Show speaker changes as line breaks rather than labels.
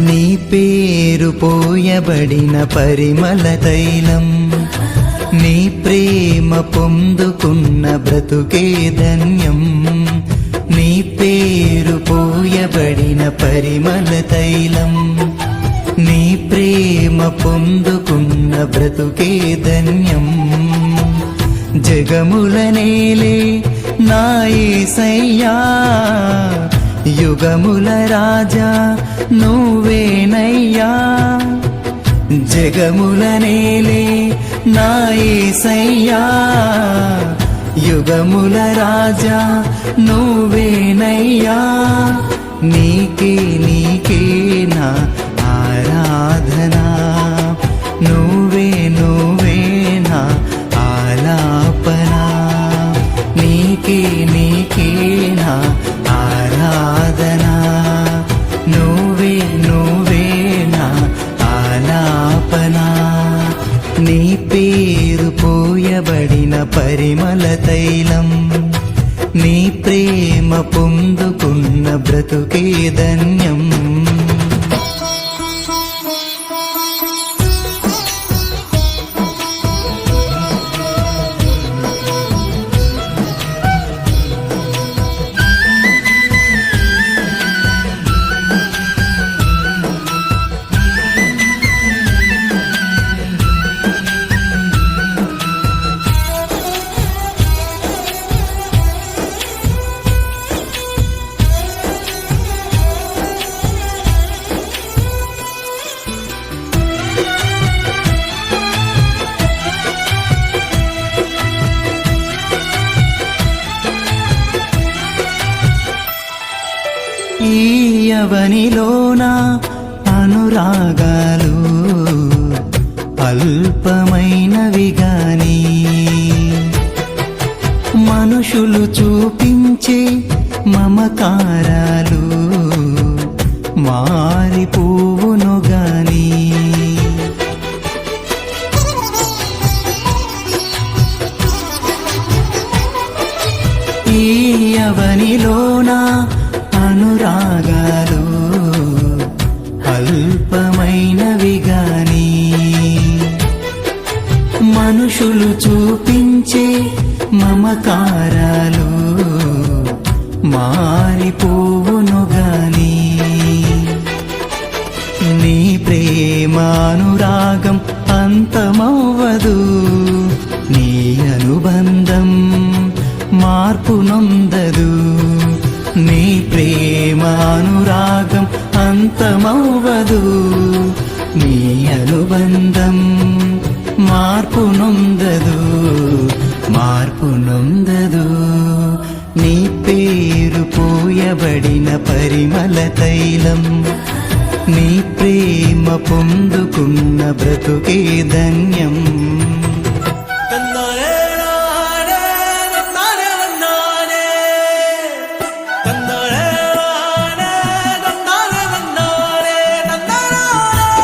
నీ పేరు పోయబడిన పరిమళ తైలం, నీ ప్రేమ పొందుకున్న బ్రతుకే ధన్యం. నీ పేరు పోయబడిన పరిమళ తైలం, నీ ప్రేమ పొందుకున్న బ్రతుకే ధన్యం. జగముల నేలే నా యేసయ్యా, యుగముల రాజా నువ్వేనయ్యా. జగముల నేలే నా యేసయ్యా, యుగముల రాజా నువ్వేనయ్యా. నీకే నీకే నా ఆరాధనా, నువ్వే నువ్వే నా ఆలాపనా. నీకే నీకే నా ఆరాధనా, నువ్వే నువ్వే నా ఆలాపనా. నీ పేరు పోయబడిన పరిమళ తైలం, నీ ప్రేమ పొందుకున్న బ్రతుకే ధన్యం. ఈ యవనిలోన అనురాగాలు అల్పమైనవి గాని, మనుషులు చూపించే మమకారాలు మారిపోవును గాని. ఈ యవనిలోన అనురాగాలు అల్పమైనవి గాని, మనుషులు చూపించే మమకారాలు మారిపోవును గాని. నీ ప్రేమానురాగం అంతమవ్వదు, నీ అనుబంధం మార్పు నొందదు. నీ ప్రేమానురాగం అంతమవ్వదు, నీ అనుబంధం మార్పు నొందదు, మార్పు నొందదు. నీ పేరు పోయబడిన పరిమళ తైలం, నీ ప్రేమ పొందుకున్న బ్రతుకే ధన్యం.